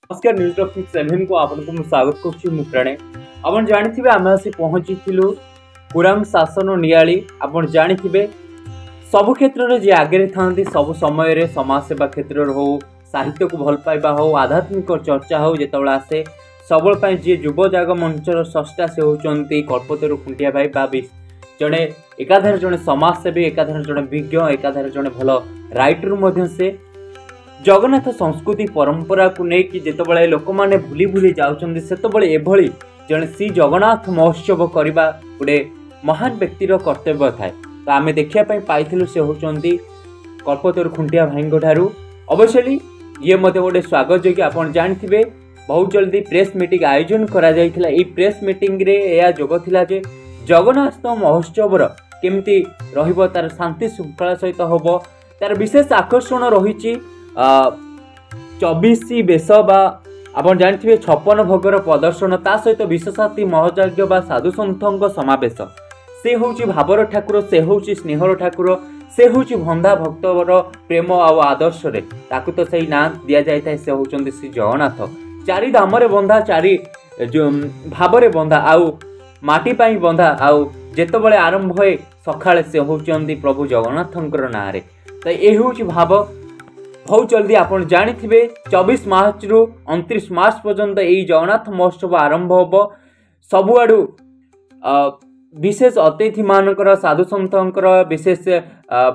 नमस्कार news topic 7 को आपको स्वागत करुच्ची प्रणय। आप जानी आम आसी पहुंची कुरांग शासन नियाली। आप जानी सबु क्षेत्र में जी आगे था सब समय समाजसेवा क्षेत्र हो साहित्य को भल पाइबा हो आध्यात्मिक चर्चा हो जो आसे सब जी युव जाग मंचर स्रष्टा से होती कल्पतरु खुंटिया भाई जड़े एकाधारे जड़े समाजसेवी एकाधारे जड़े विज्ञ एकाधारे जड़े भल राइटर से जगन्नाथ संस्कृति परंपरा को लेकिन जितेबाला लोक मैंने भूली भूली जाऊँच से जड़े श्री जगन्नाथ महोत्सव करने गोटे महान व्यक्तिर कर्तव्य थाए। तो आम देखापी पाई से होती कल्पतरु खुंटिया भाई ठारू अवश्य ये मत गोटे स्वागत योग्य। आप जानते बहुत जल्दी प्रेस मीटिंग आयोजन करा जायथिला। ए प्रेस मीटिंग रे या जोग थिला जे जगन्नाथ महोत्सव केमती रहिबो तार शांति श्रृंखला सहित होबो तार विशेष आकर्षण रही 24 बेश बा आप जानते 56 भोगर प्रदर्शन ता सहित विशेषाति महजाज्ञ बा साधु सन्थों समावेश से होची भावर ठाकुर से होची स्नेहर ठाकुर से होची भंदा भक्तर प्रेम आउ आदर्श रे ताकु तो सही ना दिया जाए से होचंदी श्री जगन्नाथ चारि धामरे बंधा चारि भावरे बंधा आउ माटी पाई बंधा आउ जेतबळे आरंभ होए सखाळे से होचंदी प्रभु जगन्नाथंकर नारे। तो ये होची भाव बहुत जल्दी आप जानी 24 मार्च रु 29 मार्च पर्यंत यही जगन्नाथ महोत्सव आरंभ होब। सबुआडू विशेष अतिथि मानकर साधु सन्थर विशेष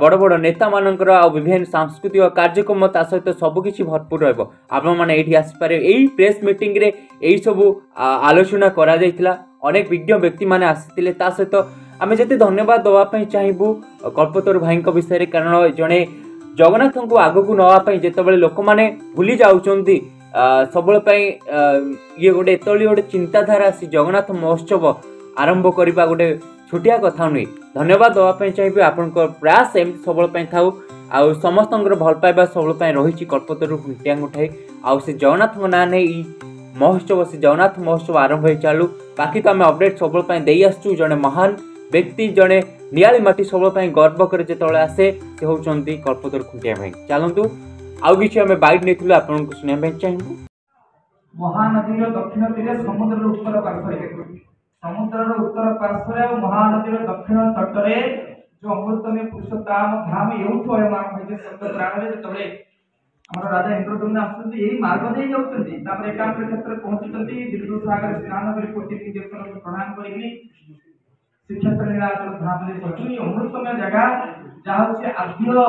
बड़ बड़ नेता मानकर विभिन्न सांस्कृतिक कार्यक्रम ता सहित सबकि भरपूर रही आसपारे। यही प्रेस मीटिंग रे यही सब आलोचना करा जायतिला। अनेक विज्ञ व्यक्ति माने आसीतिले ता सहित आमे जते धन्यवाद दवाई चाहबू कल्पतरु भाई विषय कारण जड़े जगन्नाथ को आग को नापी जिते लोक मैंने भूली जाऊँच सब ये गोटे गोटे चिंताधारा से जगन्नाथ महोत्सव आरंभ करने गोटे छोटिया कथा नुहे। धन्यवाद दवाई चाहिए आपण प्रयास एमती सब थाऊ आउ समस्त भल पाइबा सब रही कल्पतरु खुंटिया ठाई आउ से जगन्नाथ ना नहीं महोत्सव से जगन्नाथ महोत्सव आरंभ हो चालू। बाकी तो आम अपडेट सब दे आसचु जड़े महान व्यक्ति जड़े नियाली माटी सब गर्व करे जो आसे से होती कल्पतरु खुंटिया भाई। चलतु आउ कि आम बैठ नहीं आपको शुणा चाहूँ। महानदी दक्षिण तीर समुद्र उत्तर पार्श्व समुद्र उत्तर पार्श्व और महानदी दक्षिण तटरे जो अमृतमय पुरुषोत्तम धाम एउठो शब्द प्राण जो आम राजा इंद्रदम्न आसुच्च यही मार्ग दे जाउछन्ती तापर एकांत क्षेत्र पहुंचुछन्ती दीर्घ सागर स्नान करी कोटि देवता को प्रणाम करी श्रीक्षेत्र नीलाचल धाम रे पहुंचु। अमृतमय जगह जहाँ होचे आद्य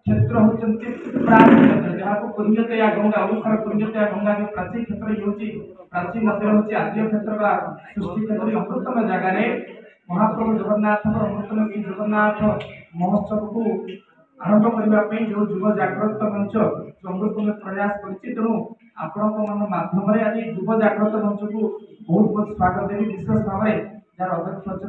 क्षेत्र होचन्ती प्राचीन क्षेत्र जहाँ को पुण्यतया गंगा ओडिशार पुण्यतया गंगा जो प्राचीन क्षेत्र होची प्राचीन नदी होची आद्य क्षेत्र बा सृष्टि क्षेत्र अमृतमय जगह रे महाप्रभु जगन्नाथ अमृतमय जगन्नाथ महोत्सव को आरंभ करने जो युव जागृत मंच अमृतमय प्रयास करछि तेणु आपण मन माध्यम आज युव जागृत मंच को बहुत बहुत स्वागत देवी। विशेष भाव में यार अध्यक्ष अच्छा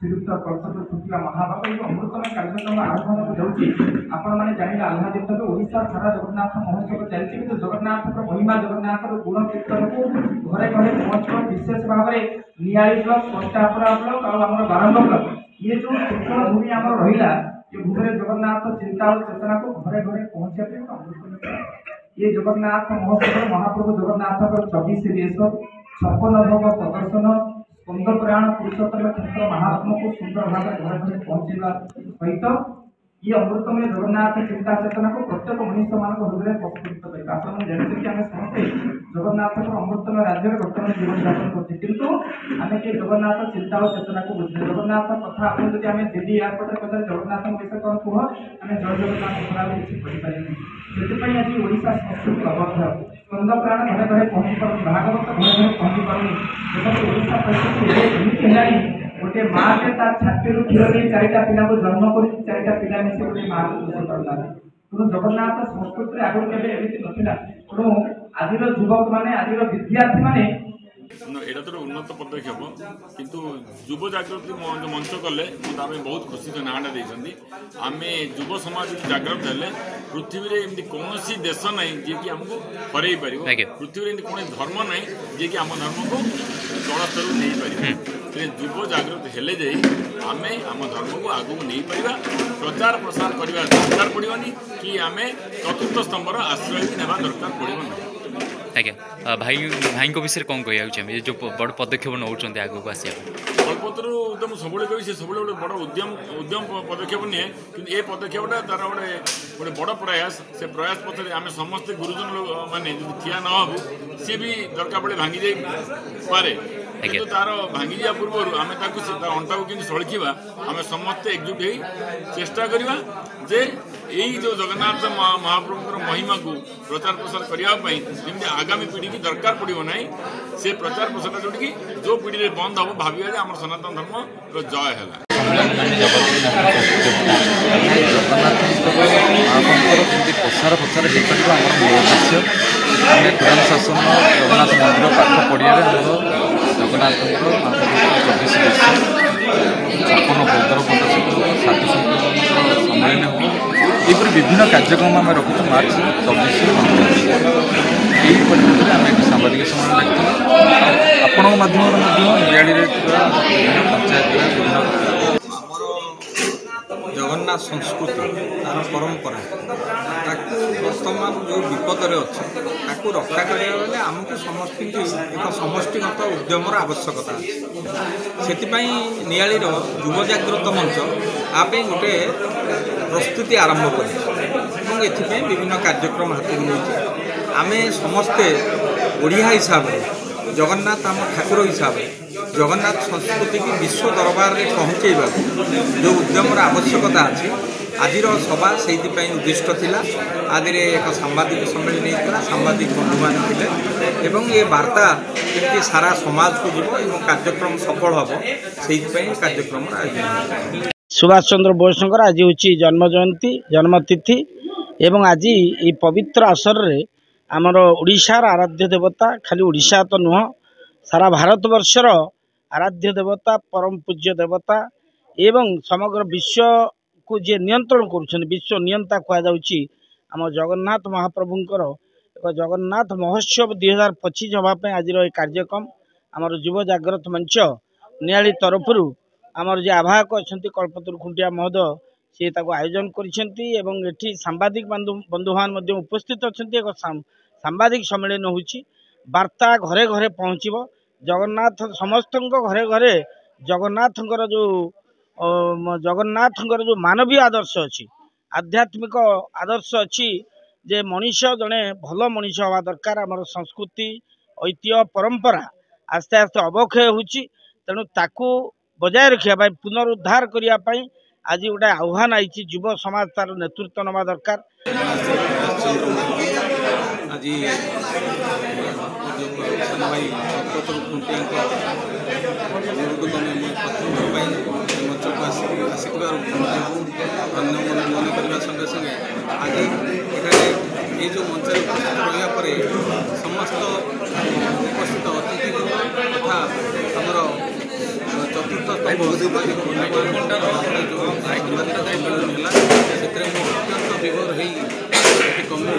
श्रीयुक्त कल्पतरु खुंटिया महाबाबू अमृतमय कार्यक्रम आरंभ होती आपण मैंने जानिले आह्लादित ओडिशा सारा जगन्नाथ महोत्सव चलती कि जगन्नाथ महिमा जगन्नाथ गुण कीर्तन को घरे घरे पहुंचब विशेष भाव में नियाली ब्लक पंचापड़ा ब्लक और बारंग ब्लक ये जो शिक्षण भूमि आम रहा ये भूमि जगन्नाथ चिंता और चेतना को घरे घरे पहुंचा ये जगन्नाथ महोत्सव महाप्रभु जगन्नाथ 24 देश 56 भोग प्रदर्शन स्कंद पुराण पुरुषोत्तम क्षेत्र महात्मा को सुंदर भाव घर घर पहुंचेगा सहित ये अमृतमय जगन्नाथ चिंता चेतना को प्रत्येक मनुष्य मान हृदय प्रस्फुटित करेगा। आप जानते कि आम समस्ते जगन्नाथ अमृतमय राज्य में बर्तमान जीवन यापन करते किंतु आम कि जगन्नाथ चिंता और चेतना को बुझे जगन्नाथ कथा आप दिल्ली एयरपोर्ट पचार जगन्नाथ विषय कौन कह आम जय जगन्नाथ खराब किसी करें से आज ओडिशा संस्कृति अवध्य स्कंद प्राण घरे घरे पहुंची पार भागवत घरे घरे पहुंची पार ओडिशा परिस्थिति गोटे माँ के छाती क्षीर नहीं चारिटा पिला को जन्म कर चारिटा पिला मिसे गोटे माँ को पोषण करता तेणु जगन्नाथ संस्कृति आगुरी केवे एमती नथिला तेणु आज युवक मैंने आज विद्यार्थी मैंने এটা তো উন্নত পদক্ষেপ কিন্তু যুব জাগ্রতি মঞ্চ কলে আমি বহুত খুশি নাঁটা দিয়েছেন। আমি যুব সমাজ জাগ্রত হেলে পৃথিবীরে এমনি কৌশি দেশ নাই যে কি আমাকে হরাই পার পৃথিবীরে এমনি কোণ ধর্ম নাই যে কি আম ধর্মকে তলস্তর নেই পার যুব জাগ্রত হেলে যাই আমি আম ধর্মকে আগুক নেই পারিবা প্রচার প্রসার করা দরকার পড়বনি কি আমি চতুর্থ স্তম্ভর আশ্রয় নেওয়া দরকার পড়ব না। आज्ञा भाई भाई विषय कौन कह चाहिए जो बड़ पदक्षेप नौ आगे आसिया कल्पतरू तो मुझे सब कही से सब गोटे बड़ उद्यम पदक्षेप निए कि ये पदक्षेपटा तार गोटे गोटे बड़ प्रयास से प्रयास पथर आम समस्ते गुरुजन मैंने ठिया न हबू सी भी दरकार पड़े भांगी जाए पारे किंतु तार भांगी जा पूर्व आम अंटा को कि सड़कीवा आम समस्ते एकजुट हो चेष्टा करवा जे यही जो जगन्नाथ महाप्रभुर महिमा को प्रचार प्रसार करने जमी आगामी पीढ़ी की दरकार पड़ो ना से प्रचार प्रसार जोटि जो पीढ़ी बंद हम भाविया आम सनातन धर्म जय है। प्रसार प्रचार हो मूल उद्देश्य आम पुराण शासन जगन्नाथ मंदिर पाख पड़िया जगन्नाथ 24 छप्पन भोगर प्रदर्शन साधु संत सम्मेलन हो यहपर विभिन्न कार्यक्रम आम रखुँ मार्च 24 यही परिप्रेक्षी आम एक सांबादिक सम्मेलन रखी आपण माध्यम निआड़ी पंचायत विभिन्न जगन्नाथ संस्कृति तार परंपरा वर्तमान जो विपदे अच्छे रक्षा करने आमको समस्त एक समष्टिगत उद्यमर आवश्यकता से निआलीर युव जागृत मंच आप गोटे प्रस्तुति आरंभ कर विभिन्न कार्यक्रम हाथ में आम समस्ते ओडिया हिसाब से जगन्नाथ आम ठाकुर हिसाब से जगन्नाथ संस्कृति की विश्व दरबार में पहुँचेबा जो उद्यमर आवश्यकता अच्छी आज सभा से उद्दिष्ट थिला आदि एक सांबादिक सम्मेलन होता सांबादिक बंधु मैंने ये वार्ता केमती सारा समाज को जीव और कार्यक्रम सफल हम से कार्यक्रम आयोजन। सुभाष चंद्र बोस आज हूँ जन्म जयंती जन्मतिथि एवं आज ये पवित्र अवसर में आमर ओडिशार आराध्य देवता खाली ओडिशा तो नुह सारा भारत वर्षर आराध्य देवता परम पूज्य देवता एवं समग्र विश्व को जे नियंत्रण कर विश्व नियंता कहुच्छी आम जगन्नाथ महाप्रभुंर एक जगन्नाथ महोत्सव 2025 हाँपाई आज कार्यक्रम आमर युव जागृत मंच निआली तरफ आमर जे आवाहक अच्छा कल्पतरु खुंटिया महोदय सी आयोजन कर सांबादिक बंधुमान उपस्थित अच्छा सांबादिक सम्मेलन होची वार्ता घरे घरे पहुँचब जगन्नाथ समस्त घरे घरे जगन्नाथंकर जो मानवीय आदर्श अच्छी आध्यात्मिक आदर्श अच्छी जे मनीष जड़े भल मनीष हवा दरकार आमर संस्कृति ऐतिह्य परंपरा आस्ते आस्ते अवक्षय होची तेणु ताकू बजाय रखा पुनरुद्धार करने आज गोटे आह्वान आई युव समाज तार नेतृत्व नवा दरकार। आज भाई कल्पतरु खुंटिया मंच को आसिक मन करने संगे संगे आज ये जो मंच रहा समस्त उपस्थित अतिथि तथा आमर चतुर्थ सामाजिक जो साम्बादिक सम्मेलन है से अत्यंत विभोर हो